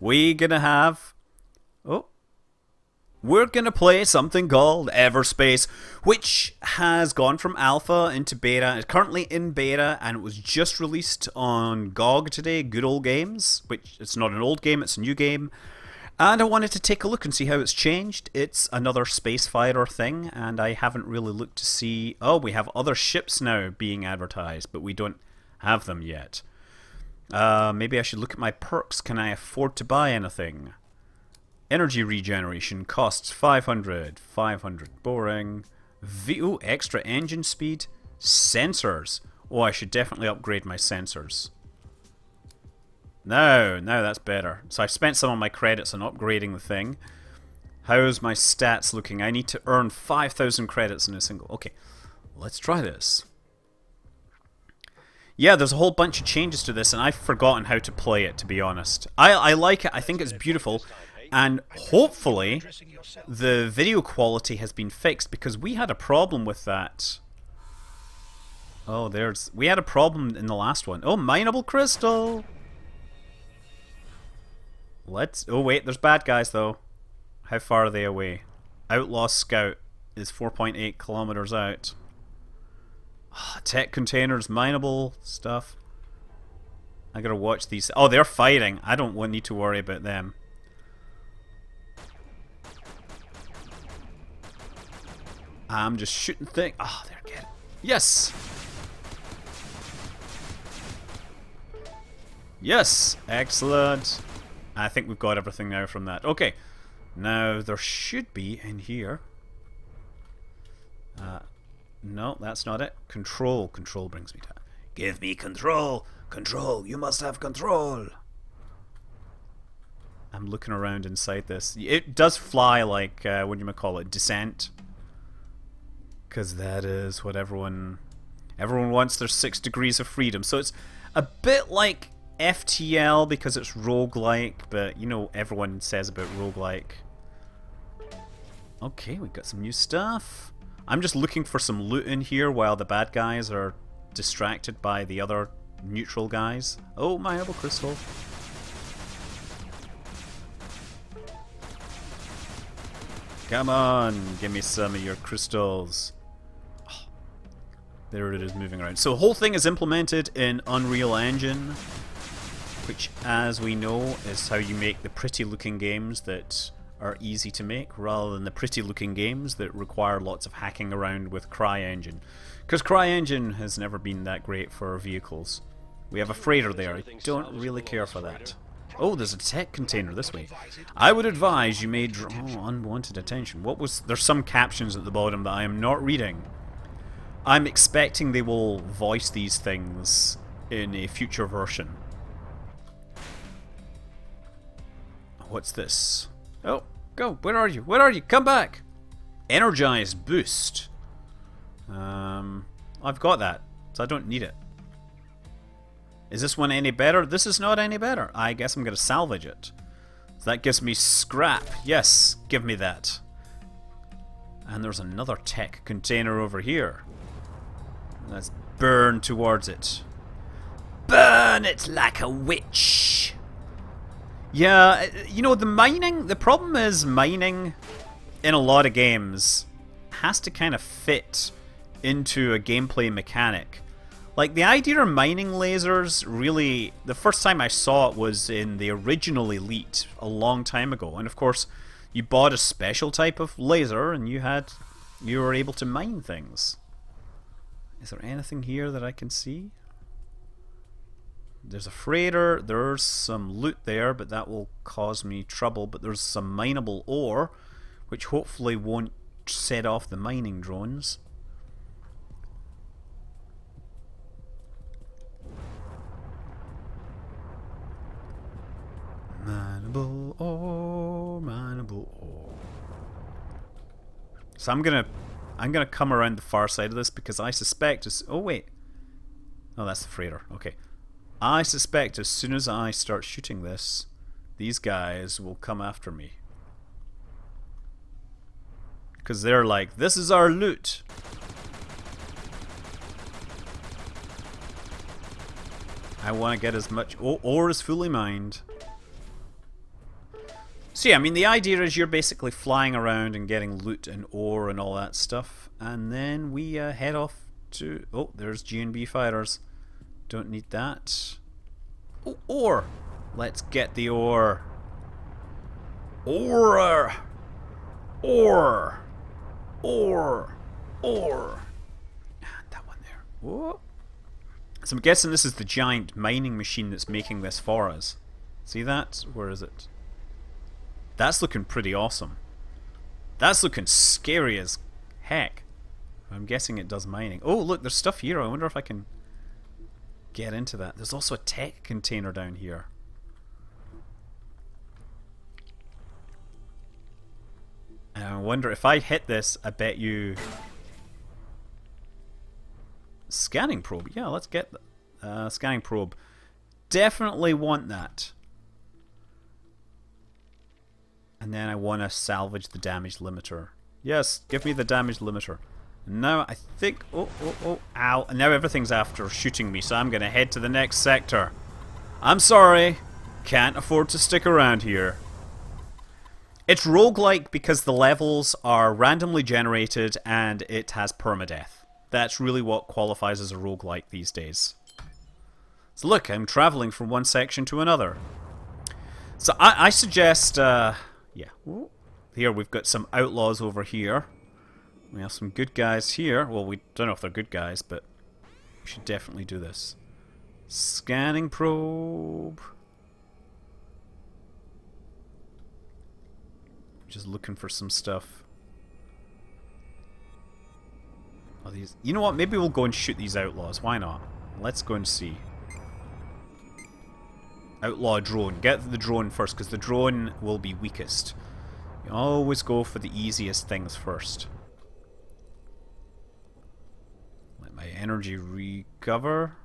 we gonna have... Oh. We're gonna play something called Everspace, which has gone from alpha into beta. It's currently in beta, and it was just released on GOG today, Good Old Games, which it's not an old game, it's a new game. And I wanted to take a look and see how it's changed. It's another space fighter thing, and I haven't really looked to see... Oh, we have other ships now being advertised, but we don't have them yet. Maybe I should look at my perks. Can I afford to buy anything? Energy regeneration costs 500. 500. Boring. Ooh, extra engine speed. Sensors. Oh, I should definitely upgrade my sensors. No, that's better. So I spent some of my credits on upgrading the thing. How's my stats looking? I need to earn 5,000 credits in a single... Okay, let's try this. Yeah, there's a whole bunch of changes to this, and I've forgotten how to play it, to be honest. I like it. I think it's beautiful. And hopefully the video quality has been fixed, because we had a problem with that. Oh, we had a problem in the last one. Oh, mineable crystal. Oh wait, there's bad guys though. How far are they away? Outlaw Scout is 4.8 kilometers out. Tech containers, mineable stuff. I gotta watch these. Oh, they're fighting. I don't need to worry about them. I'm just shooting things. Oh, there, get it. Yes! Yes! Excellent. I think we've got everything now from that. Okay. Now, there should be in here... no, that's not it. Control. Control brings me to... Give me control! Control! You must have control! I'm looking around inside this. It does fly like, what do you call it? Descent. Because that is what everyone wants, their 6 degrees of freedom. So it's a bit like FTL because it's roguelike, but you know everyone says about roguelike. Okay, we got some new stuff. I'm just looking for some loot in here while the bad guys are distracted by the other neutral guys. Oh, my elbow crystal. Come on, give me some of your crystals. There it is, moving around. So the whole thing is implemented in Unreal Engine, which, as we know, is how you make the pretty looking games that are easy to make, rather than the pretty looking games that require lots of hacking around with CryEngine. Because CryEngine has never been that great for theVehicles. We have a freighter there. I don't really care for that. Oh, there's a tech container this way. I would advise you may draw unwanted attention. There's some captions at the bottom that I am not reading. I'm expecting they will voice these things in a future version. What's this? Oh, go. Where are you? Where are you? Come back. Energize boost. I've got that, so I don't need it. Is this one any better? This is not any better. I guess I'm going to salvage it. So that gives me scrap. Yes, give me that. And there's another tech container over here. Let's burn towards it. Burn it like a witch. Yeah, you know, the problem is mining in a lot of games has to kind of fit into a gameplay mechanic. Like, the idea of mining lasers, really, the first time I saw it was in the original Elite a long time ago. And of course, you bought a special type of laser and you were able to mine things. Is there anything here that I can see? There's a freighter, there's some loot there, but that will cause me trouble. But there's some mineable ore, which hopefully won't set off the mining drones. Mineable ore, mineable ore. So I'm gonna come around the far side of this because I suspect oh wait. Oh, that's the freighter. Okay. I suspect as soon as I start shooting this, these guys will come after me. Because they're like, this is our loot. I want to get as much... Oh, ore is fully mined. So yeah, I mean the idea is you're basically flying around and getting loot and ore and all that stuff, and then we head off to... Oh, there's G&B fighters. Don't need that. Oh, ore! Let's get the ore. Ore! Ore! Ore! Ore! That one there. Whoa. So I'm guessing this is the giant mining machine that's making this for us. See that? Where is it? That's looking pretty awesome. That's looking scary as heck. I'm guessing it does mining. Oh, look, there's stuff here. I wonder if I can get into that. There's also a tech container down here. And I wonder if I hit this, I bet you... Scanning probe. Yeah, let's get the scanning probe. Definitely want that. And then I want to salvage the damage limiter. Yes, give me the damage limiter. And now I think... Oh, ow. And now everything's after shooting me, so I'm going to head to the next sector. I'm sorry. Can't afford to stick around here. It's roguelike because the levels are randomly generated and it has permadeath. That's really what qualifies as a roguelike these days. So look, I'm traveling from one section to another. So I suggest... yeah. Ooh. Here we've got some outlaws over here. We have some good guys here. Well, we don't know if they're good guys, but we should definitely do this. Scanning probe. Just looking for some stuff. Oh, these. You know what? Maybe we'll go and shoot these outlaws. Why not? Let's go and see. Outlaw drone. Get the drone first, because the drone will be weakest. You always go for the easiest things first. Let my energy recover.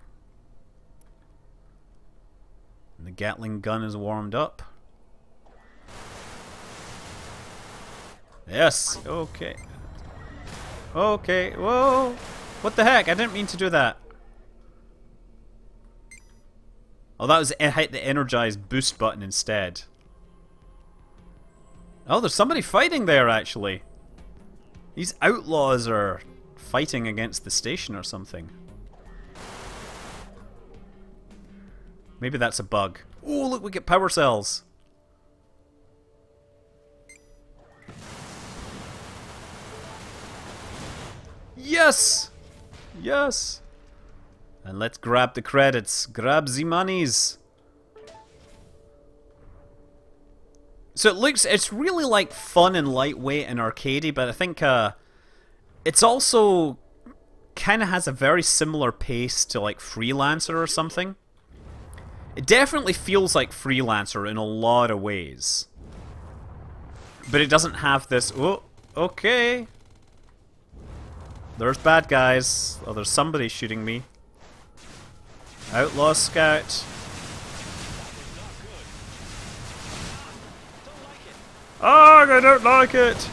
And the Gatling gun is warmed up. Yes, okay. Okay, whoa! What the heck? I didn't mean to do that. Oh, that was... I hit the energized boost button instead. Oh, there's somebody fighting there, actually. These outlaws are fighting against the station or something. Maybe that's a bug. Oh, look, we get power cells. Yes! Yes! And let's grab the credits. Grab the monies. So it looks, it's really like fun and lightweight and arcadey, but I think it's also kind of has a very similar pace to like Freelancer or something. It definitely feels like Freelancer in a lot of ways. But it doesn't have this, oh, okay. There's bad guys. Oh, there's somebody shooting me. Outlaw scout. Oh, I don't like it.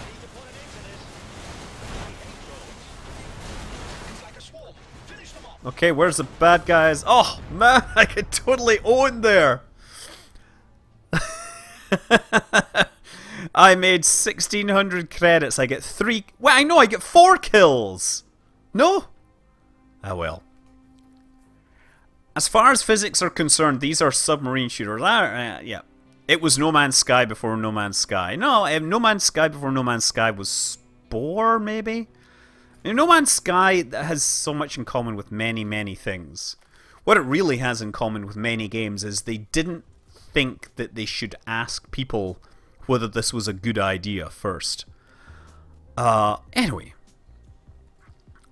Okay, where's the bad guys? Oh, man, I could totally own there. I made 1,600 credits. I get 3... Well, I know, I get 4 kills. No? Ah, well. As far as physics are concerned, these are submarine shooters. Yeah. It was No Man's Sky before No Man's Sky. No, No Man's Sky before No Man's Sky was Spore, maybe? No Man's Sky has so much in common with many, many things. What it really has in common with many games is they didn't think that they should ask people whether this was a good idea first. Anyway.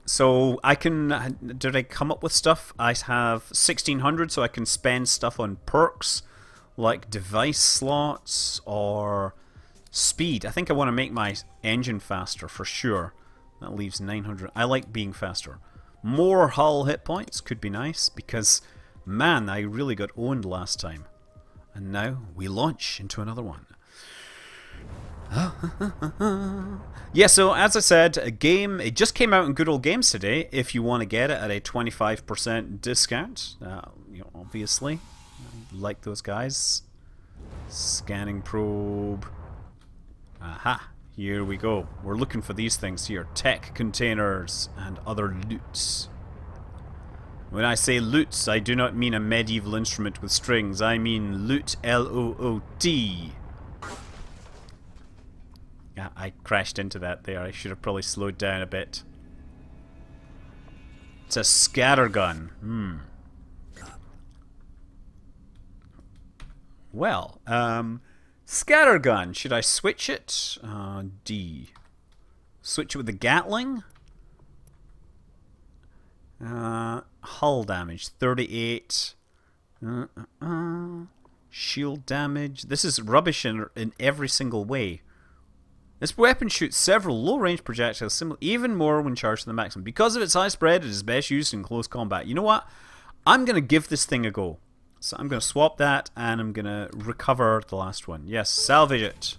So I can... Did I come up with stuff? I have 1,600, so I can spend stuff on perks, like device slots or speed. I think I want to make my engine faster for sure. That leaves 900. I like being faster. More hull hit points could be nice because, man, I really got owned last time. And now we launch into another one. Yeah, so as I said, a game, it just came out in Good Old Games today. If you want to get it at a 25% discount, you know, obviously, like those guys. Scanning probe. Aha. Here we go. We're looking for these things here. Tech containers and other loots. When I say loots, I do not mean a medieval instrument with strings. I mean loot, L-O-O-T. Yeah, I crashed into that there. I should have probably slowed down a bit. It's a scattergun. Well, scattergun. Should I switch it? D. Switch it with the Gatling. Hull damage 38. Shield damage. This is rubbish in every single way. This weapon shoots several low-range projectiles, even more when charged to the maximum. Because of its high spread, it is best used in close combat. You know what? I'm going to give this thing a go. So I'm going to swap that, and I'm going to recover the last one. Yes, salvage it.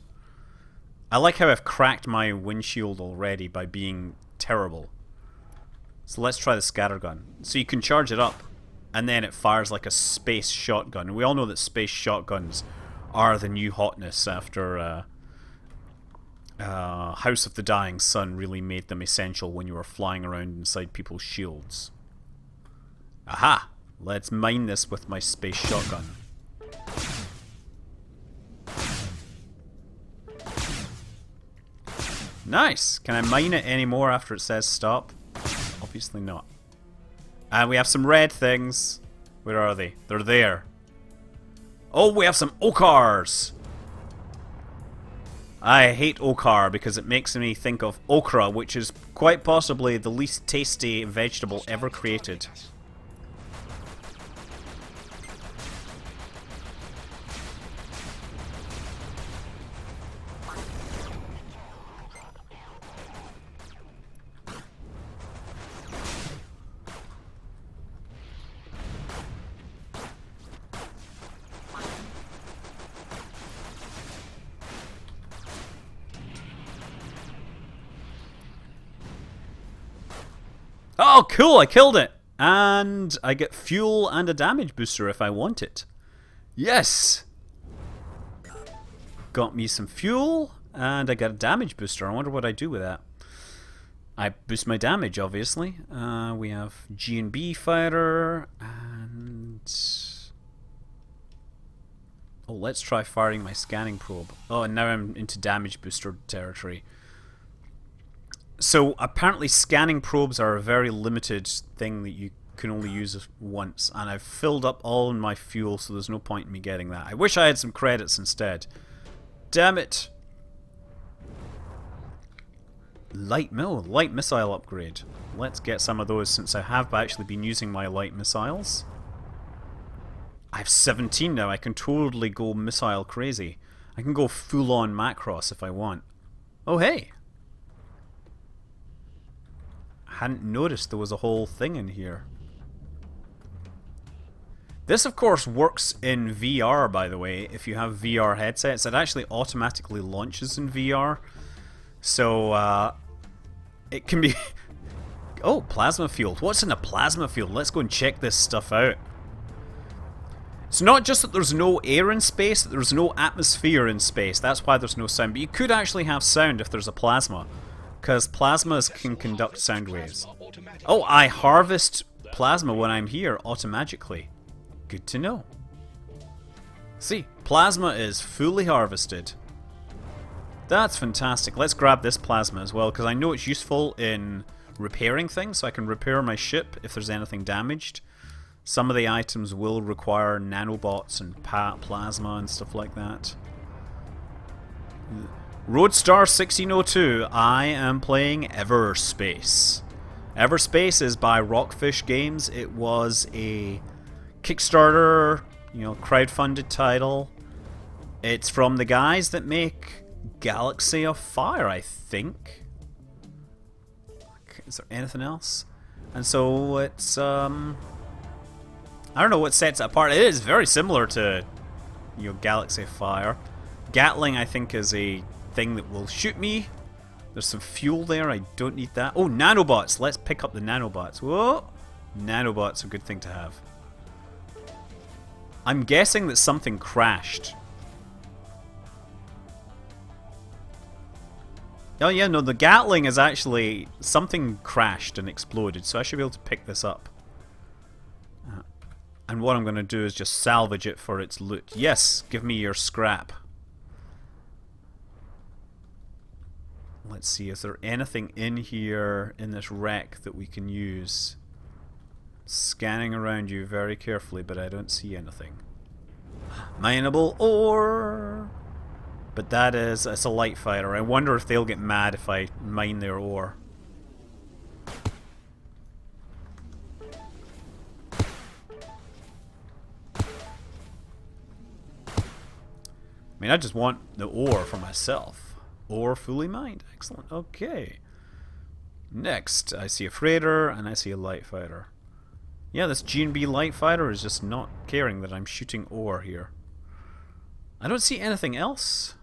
I like how I've cracked my windshield already by being terrible. So let's try the scattergun. So you can charge it up, and then it fires like a space shotgun. And we all know that space shotguns are the new hotness after House of the Dying Sun really made them essential when you were flying around inside people's shields. Aha! Let's mine this with my space shotgun. Nice! Can I mine it anymore after it says stop? Obviously not. And we have some red things. Where are they? They're there. Oh, we have some ochres! I hate ochre because it makes me think of okra, which is quite possibly the least tasty vegetable ever created. Oh, cool, I killed it! And I get fuel and a damage booster if I want it. Yes! Got me some fuel, and I got a damage booster. I wonder what I do with that. I boost my damage, obviously. We have G&B fighter, and... oh, let's try firing my scanning probe. Oh, and now I'm into damage booster territory. So apparently scanning probes are a very limited thing that you can only use once, and I've filled up all my fuel, so there's no point in me getting that. I wish I had some credits instead. Damn it! Light missile upgrade. Let's get some of those since I have actually been using my light missiles. I have 17 now. I can totally go missile crazy. I can go full on Macross if I want. Oh hey! Hadn't noticed there was a whole thing in here. This of course works in VR, by the way. If you have VR headsets, it actually automatically launches in VR. So it can be... oh, plasma field. What's in a plasma field? Let's go and check this stuff out. It's not just that there's no air in space, that there's no atmosphere in space. That's why there's no sound. But you could actually have sound if there's a plasma, because plasmas can conduct sound waves. Oh, I harvest plasma when I'm here automatically. Good to know. See, plasma is fully harvested. That's fantastic. Let's grab this plasma as well, because I know it's useful in repairing things, so I can repair my ship if there's anything damaged. Some of the items will require nanobots and plasma and stuff like that. Roadstar 1602, I am playing Everspace. Everspace is by Rockfish Games. It was a Kickstarter, crowdfunded title. It's from the guys that make Galaxy of Fire, I think. Is there anything else? And so it's, I don't know what sets it apart. It is very similar to, Galaxy of Fire. Gatling, I think, is a thing that will shoot me. There's some fuel there. I don't need that. Oh, nanobots. Let's pick up the nanobots. Whoa. Nanobots are a good thing to have. I'm guessing that something crashed. Oh yeah, no, the Gatling is actually... something crashed and exploded, so I should be able to pick this up. And what I'm going to do is just salvage it for its loot. Yes, give me your scrap. Let's see, is there anything in here, in this wreck, that we can use? Scanning around you very carefully, but I don't see anything. Mineable ore! But that is, it's a light fighter. I wonder if they'll get mad if I mine their ore. I mean, I just want the ore for myself. Ore fully mined. Excellent. Okay. Next, I see a freighter and I see a light fighter. Yeah, this G&B light fighter is just not caring that I'm shooting ore here. I don't see anything else.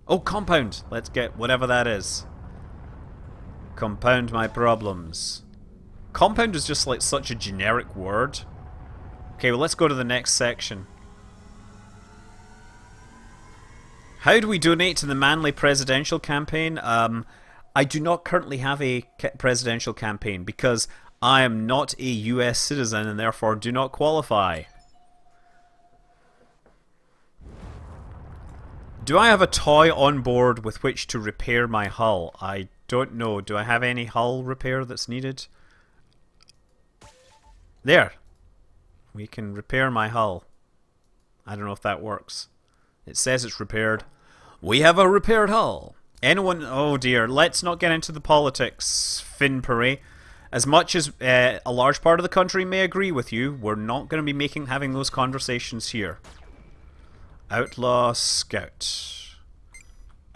Oh, compound. Let's get whatever that is. Compound my problems. Compound is just like such a generic word. Okay, well let's go to the next section. How do we donate to the Manly presidential campaign? I do not currently have a presidential campaign because I am not a US citizen and therefore do not qualify. Do I have a toy on board with which to repair my hull? I don't know. Do I have any hull repair that's needed? There. We can repair my hull. I don't know if that works. It says it's repaired. We have a repaired hull. Anyone... Oh dear, let's not get into the politics, Finbury. As much as a large part of the country may agree with you, we're not going to be having those conversations here. Outlaw scout.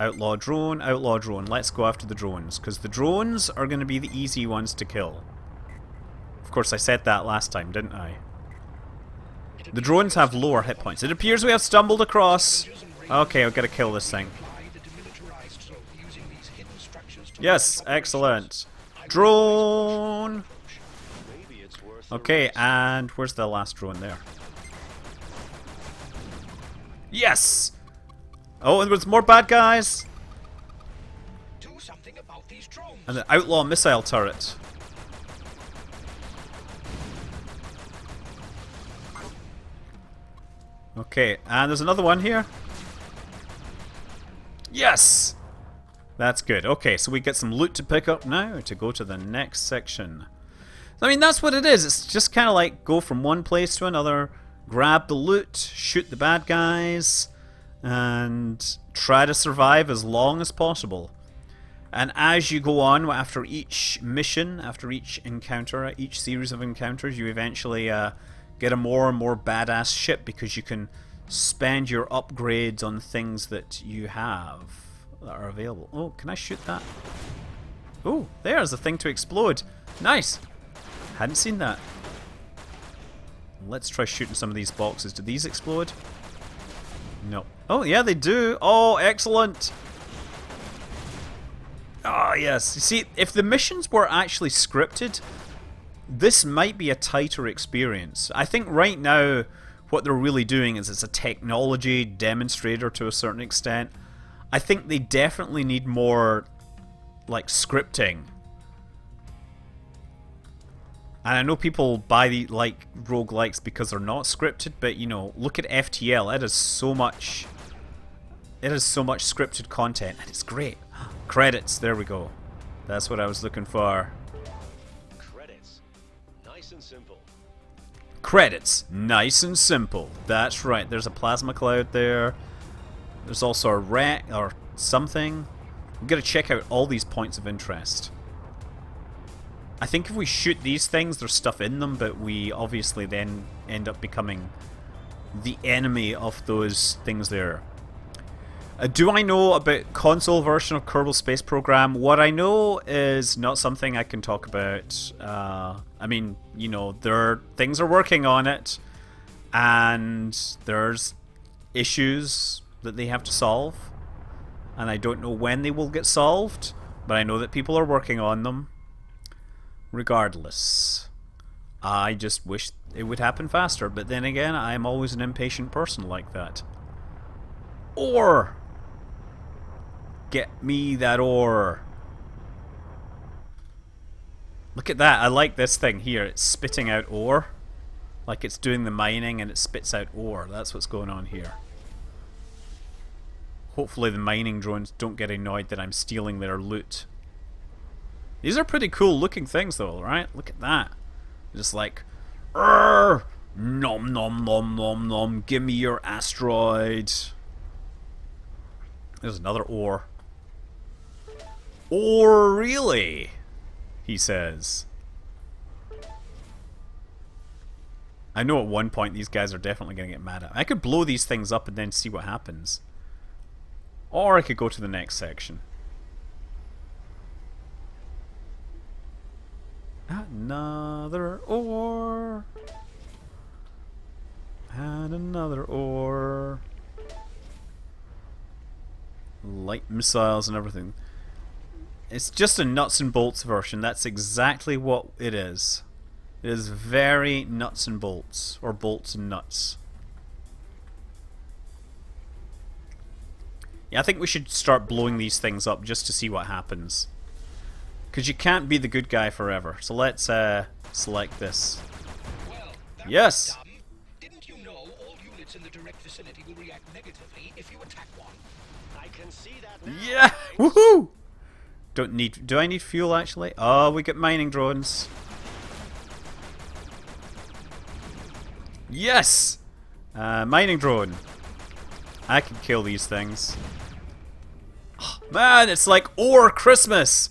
Outlaw drone, outlaw drone. Let's go after the drones, because the drones are going to be the easy ones to kill. Of course, I said that last time, didn't I? The drones have lower hit points. It appears we have stumbled across... Okay, I've got to kill this thing. Yes, excellent. Drone! Okay, and where's the last drone there? Yes! Oh, and there's more bad guys! And the outlaw missile turret. Okay, and there's another one here. Yes! That's good. Okay, so we get some loot to pick up now to go to the next section. I mean, that's what it is. It's just kind of like go from one place to another, grab the loot, shoot the bad guys, and try to survive as long as possible. And as you go on, after each mission, after each encounter, each series of encounters, you eventually get a more and more badass ship because you can spend your upgrades on things that you have that are available. Oh, can I shoot that? Oh, there's a thing to explode. Nice. Hadn't seen that. Let's try shooting some of these boxes. Do these explode? No. Oh, yeah, they do. Oh, excellent. Oh, yes. You see, if the missions were actually scripted, this might be a tighter experience. I think right now what they're really doing is it's a technology demonstrator to a certain extent. I think they definitely need more like scripting. And I know people buy the like roguelikes because they're not scripted, but you know, look at FTL. It has so much scripted content and it's great. Credits, there we go. That's what I was looking for. Credits, nice and simple. That's right. There's a plasma cloud there. There's also a wreck or something. We've got to check out all these points of interest. I think if we shoot these things, there's stuff in them, but we obviously then end up becoming the enemy of those things there. Do I know about console version of Kerbal Space Program? What I know is not something I can talk about. I mean, you know, things are working on it, and there's issues that they have to solve, and I don't know when they will get solved, but I know that people are working on them. Regardless, I just wish it would happen faster, but then again, I'm always an impatient person like that. Or Get me that ore. Look at that. I like this thing here. It's spitting out ore. Like it's doing the mining and it spits out ore. That's what's going on here. Hopefully the mining drones don't get annoyed that I'm stealing their loot. These are pretty cool looking things though, right? Look at that. Just like, nom nom nom nom nom, give me your asteroid. There's another ore. Ore, really? He says. I know at one point these guys are definitely going to get mad at me. I could blow these things up and then see what happens. Or I could go to the next section. Another ore. And another ore. Light missiles and everything. It's just a nuts and bolts version. That's exactly what it is. It is very nuts and bolts. Or bolts and nuts. Yeah, I think we should start blowing these things up just to see what happens. Because you can't be the good guy forever. So let's select this. Well, yes! Didn't you know all units in the direct vicinity will react negatively if you attack one? I can see that now. Yeah! Woohoo! Do I need fuel actually? Oh, we get mining drones. Yes! Mining drone. I can kill these things. Oh, man, it's like ore Christmas!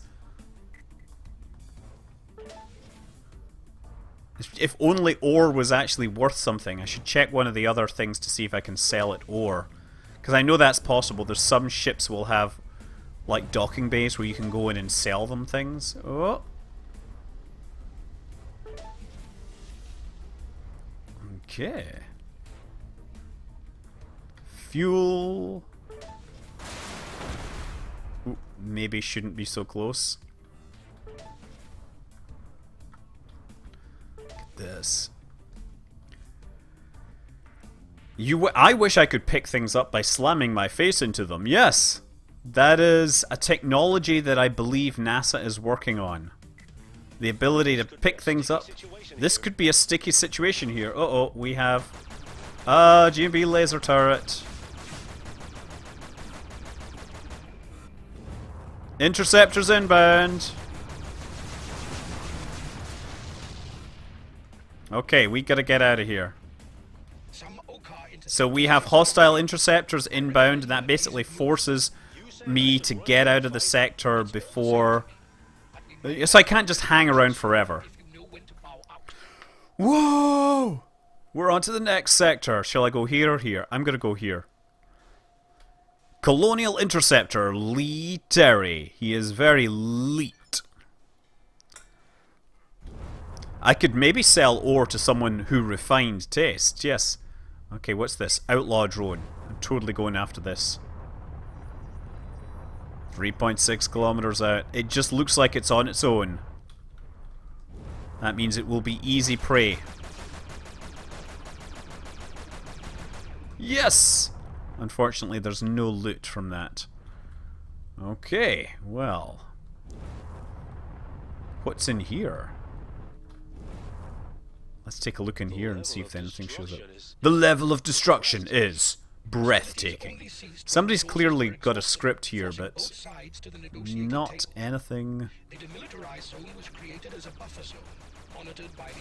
If only ore was actually worth something. I should check one of the other things to see if I can sell it ore. Because I know that's possible. There's some ships will have like docking bays where you can go in and sell them things. Oh. Okay. Fuel. Ooh, maybe shouldn't be so close. Look at this. I wish I could pick things up by slamming my face into them. Yes! That is a technology that I believe NASA is working on. The ability to pick things up. This could be a sticky situation here. Uh-oh, we have a GMB laser turret. Interceptors inbound. Okay, we gotta get out of here. So we have hostile interceptors inbound, and that basically forces me to get out of the sector before... So I can't just hang around forever. Whoa! We're on to the next sector. Shall I go here or here? I'm gonna go here. Colonial Interceptor, Lee Terry. He is very leet. I could maybe sell ore to someone who refined taste, yes. Okay, what's this? Outlaw drone. I'm totally going after this. 3.6 kilometers out. It just looks like it's on its own. That means it will be easy prey. Yes! Unfortunately, there's no loot from that. Okay, well. What's in here? Let's take a look in here and see if anything shows up. The level of destruction is breathtaking. Somebody's clearly got a script here, but not anything.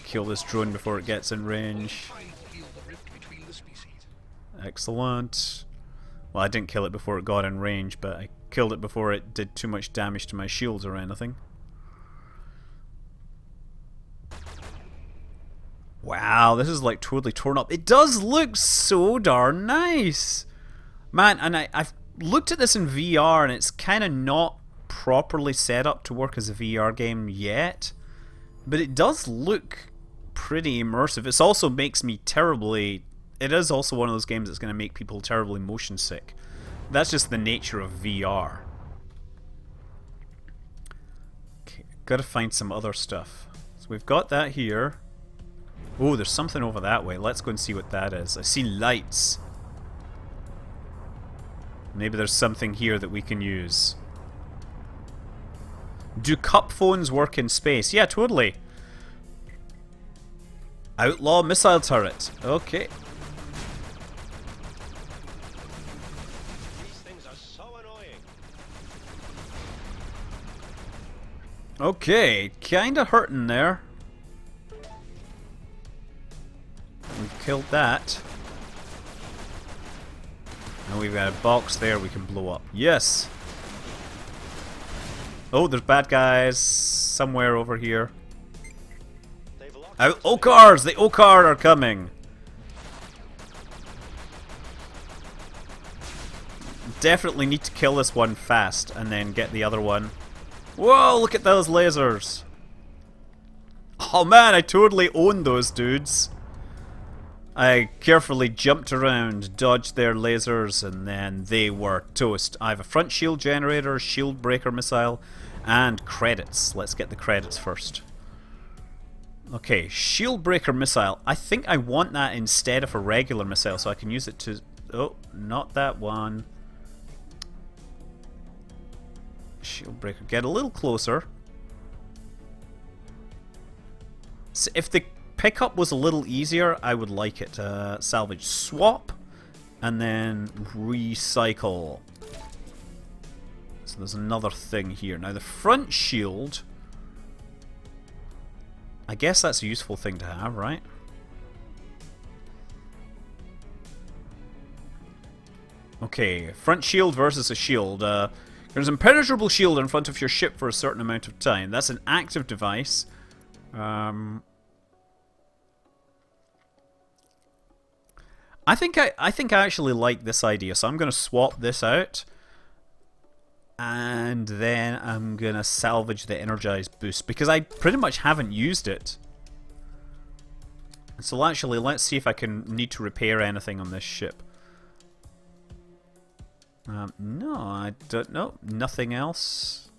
Kill this drone before it gets in range. Excellent. Well, I didn't kill it before it got in range, but I killed it before it did too much damage to my shields or anything. Wow, this is like totally torn up. It does look so darn nice. Man, and I've looked at this in VR and it's kind of not properly set up to work as a VR game yet. But it does look pretty immersive. It also makes me terribly... It is also one of those games that's going to make people terribly motion sick. That's just the nature of VR. Okay, gotta find some other stuff. So we've got that here. Oh, there's something over that way. Let's go and see what that is. I see lights. Maybe there's something here that we can use. Do cup phones work in space? Yeah, totally. Outlaw missile turret. Okay. These things are so annoying. Okay, kinda hurting there. We've killed that. And we've got a box there we can blow up. Yes! Oh, there's bad guys somewhere over here. Okars! The Okar are coming! Definitely need to kill this one fast and then get the other one. Whoa, look at those lasers! Oh man, I totally own those dudes. I carefully jumped around, dodged their lasers, and then they were toast. I have a front shield generator, shield breaker missile, and credits. Let's get the credits first. Okay, shield breaker missile. I think I want that instead of a regular missile, so I can use it to... Oh, not that one. Shield breaker. Get a little closer. So if the pickup was a little easier, I would like it. Salvage, swap, and then recycle. So there's another thing here. Now the front shield, I guess that's a useful thing to have, right? Okay, front shield versus a shield. There's an impenetrable shield in front of your ship for a certain amount of time. That's an active device. I think I actually like this idea, so I'm going to swap this out, and then I'm going to salvage the energized boost because I pretty much haven't used it. So actually, let's see if I can need to repair anything on this ship. No, I don't know. Nothing else.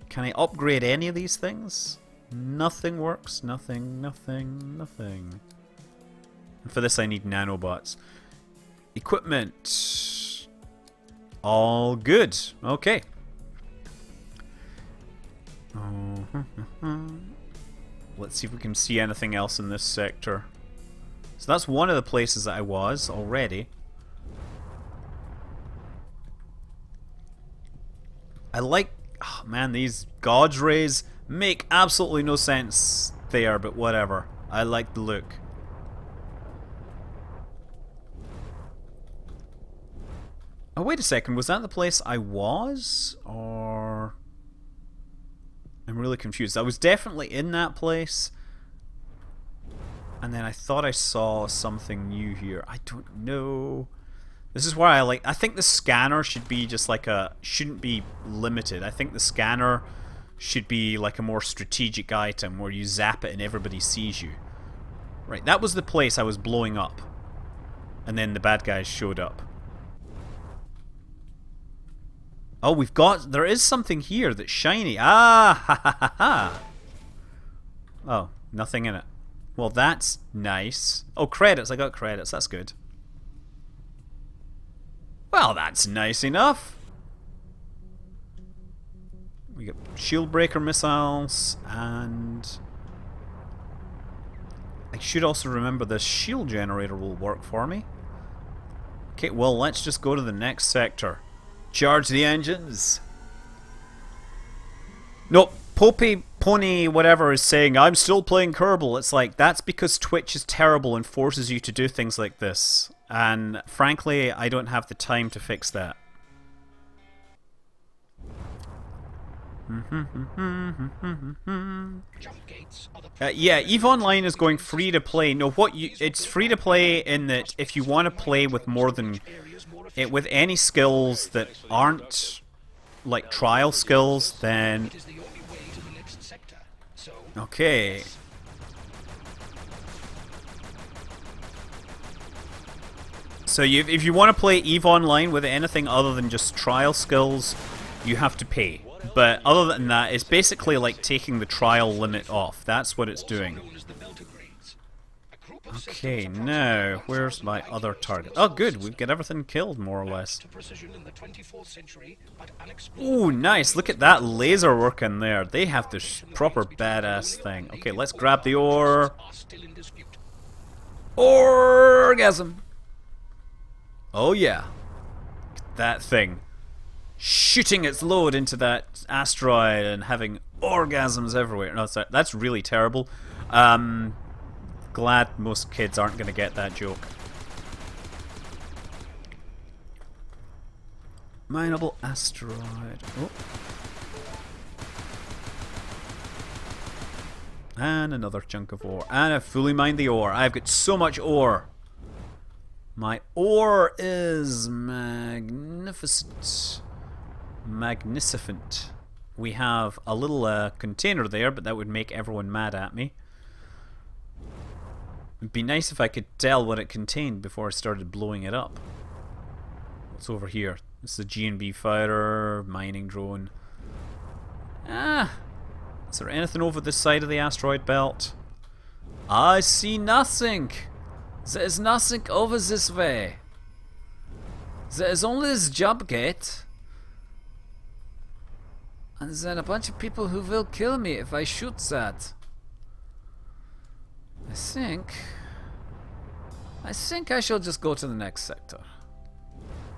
Can I upgrade any of these things? Nothing works. Nothing. And for this I need nanobots. Equipment. All good. Okay. Let's see if we can see anything else in this sector. So that's one of the places that I was already. I like... Oh man, these God's rays make absolutely no sense there, but whatever. I like the look. Oh, wait a second. Was that the place I was? Or... I'm really confused. I was definitely in that place. And then I thought I saw something new here. I don't know. This is where I think the scanner should be just like a... shouldn't be limited. I think the scanner should be like a more strategic item where you zap it and everybody sees you. Right, that was the place I was blowing up. And then the bad guys showed up. Oh, we've got... There is something here that's shiny. Ah, ha ha ha ha. Oh, nothing in it. Well, that's nice. Oh, credits. I got credits. That's good. Well, that's nice enough. We got shield breaker missiles, and... I should also remember this shield generator will work for me. Okay, well, let's just go to the next sector. Charge the engines. No, Popey Pony whatever is saying, I'm still playing Kerbal. It's like, that's because Twitch is terrible and forces you to do things like this. And frankly, I don't have the time to fix that. Yeah, EVE Online is going free to play. No, it's free to play in that if you want to play with more than with any skills that aren't like trial skills, then okay. So if you want to play EVE Online with anything other than just trial skills, you have to pay. But other than that, it's basically like taking the trial limit off. That's what it's doing. Okay, now, where's my other target? Oh, good, we've got everything killed, more or less. Ooh, nice, look at that laser work in there. They have this proper badass thing. Okay, let's grab the ore. Orgasm! Oh yeah. That thing. Shooting its load into that asteroid and having orgasms everywhere. No, sorry, that's really terrible. Glad most kids aren't going to get that joke. Mineable asteroid. Oh. And another chunk of ore. And I fully mined the ore. I've got so much ore. My ore is magnificent. Magnificent. We have a little container there, but that would make everyone mad at me. It'd be nice if I could tell what it contained before I started blowing it up. What's over here? This is a G&B fighter, mining drone. Ah! Is there anything over this side of the asteroid belt? I see nothing! There's nothing over this way. There is only this jump gate. And then a bunch of people who will kill me if I shoot that. I think I shall just go to the next sector.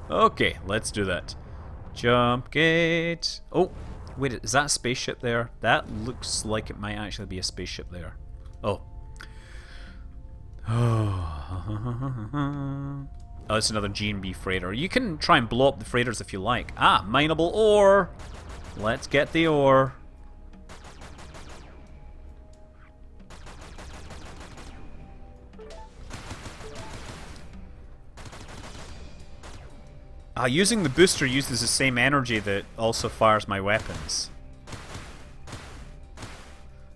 Okay, let's do that. Jump gate. Oh, wait, is that a spaceship there? That looks like it might actually be a spaceship there. Oh. Oh, it's another G&B freighter. You can try and blow up the freighters if you like. Ah, mineable ore. Let's get the ore. Using the booster uses the same energy that also fires my weapons.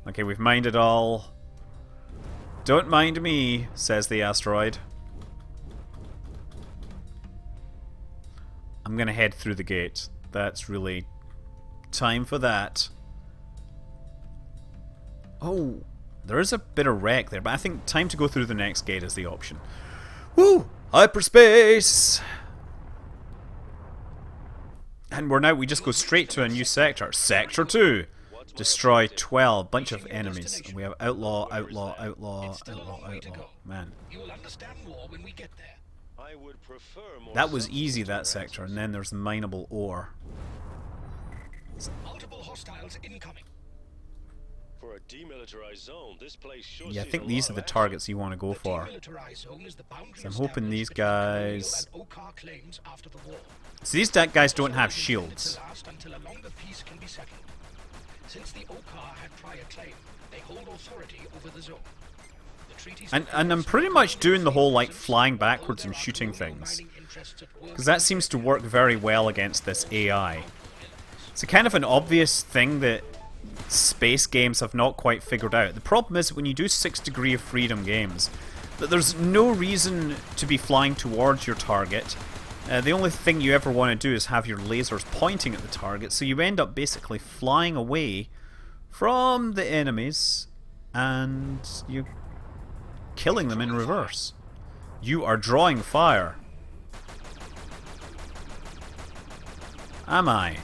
Okay, we've mined it all. Don't mind me, says the asteroid. I'm gonna head through the gate. That's really time for that. Oh, there is a bit of wreck there, but I think time to go through the next gate is the option. Woo! Hyperspace! And we just go straight to a new sector. Sector 2. Destroy 12. Bunch of enemies. And we have outlaw, outlaw, outlaw, outlaw, outlaw. Man. That was easy, that sector. And then there's the mineable ore. Multiple hostiles incoming. For a demilitarized zone, this place sure yeah, I think these are the targets you want to go for. So I'm hoping these guys... So these guys don't have shields. And I'm pretty much doing the whole like flying backwards and shooting things. Because that seems to work very well against this AI. It's a kind of an obvious thing that space games have not quite figured out. The problem is when you do 6 Degree of Freedom games, that there's no reason to be flying towards your target. The only thing you ever want to do is have your lasers pointing at the target, so you end up basically flying away from the enemies and you're killing them in reverse. You are drawing fire. Am I?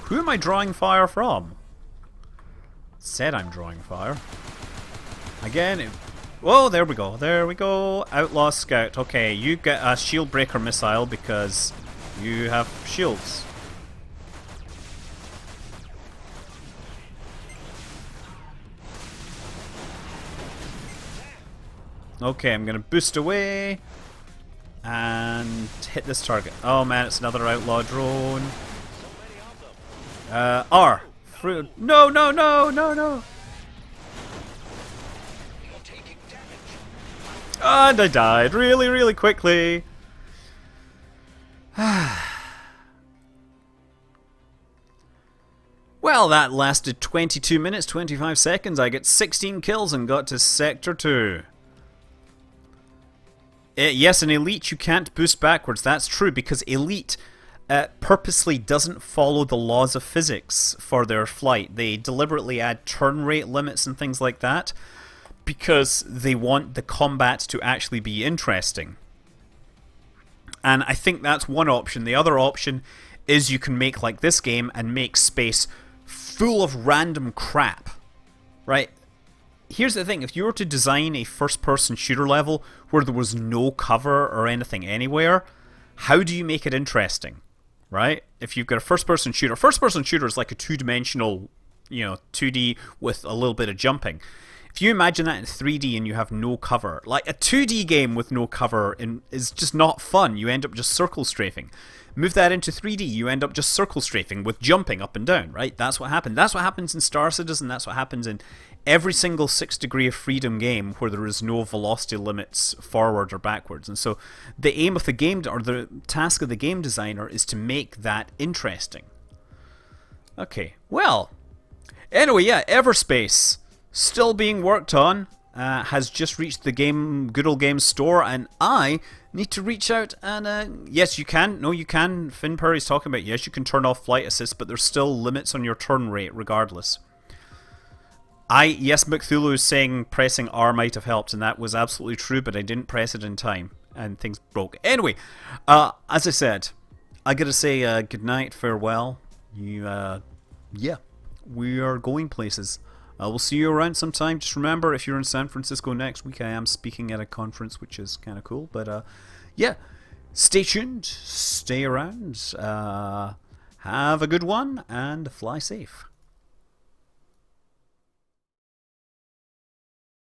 Who am I drawing fire from? Said I'm drawing fire. Again, whoa, there we go, there we go. Outlaw Scout. Okay, you get a shield breaker missile because you have shields. Okay, I'm gonna boost away and hit this target. Oh man, it's another outlaw drone. R. No, no, no, no, no. And I died really, really quickly. Well, that lasted 22 minutes, 25 seconds. I get 16 kills and got to Sector 2. Yes, in Elite you can't boost backwards. That's true, because Elite, purposely doesn't follow the laws of physics for their flight. They deliberately add turn rate limits and things like that because they want the combat to actually be interesting. And I think that's one option. The other option is you can make like this game and make space full of random crap, right? Here's the thing, if you were to design a first-person shooter level where there was no cover or anything anywhere, how do you make it interesting, right? If you've got a first-person shooter is like a two-dimensional, 2D with a little bit of jumping. If you imagine that in 3D and you have no cover, like a 2D game with no cover is just not fun. You end up just circle strafing. Move that into 3D, you end up just circle strafing with jumping up and down, right? That's what happened. That's what happens in Star Citizen. That's what happens in every single 6 Degree of Freedom game where there is no velocity limits forward or backwards. And so the aim of the game, or the task of the game designer, is to make that interesting. Okay, well, anyway, yeah, Everspace, still being worked on, has just reached the Good Old Games store, and I need to reach out and, yes, you can. No, you can. Finn Purry's talking about, yes, you can turn off flight assist, but there's still limits on your turn rate regardless. Yes, McThulu is saying pressing R might have helped, and that was absolutely true, but I didn't press it in time, and things broke. Anyway, as I said, I gotta say good night, farewell. Yeah, we are going places. We'll see you around sometime. Just remember, if you're in San Francisco next week, I am speaking at a conference, which is kind of cool. But yeah, stay tuned, stay around, have a good one, and fly safe.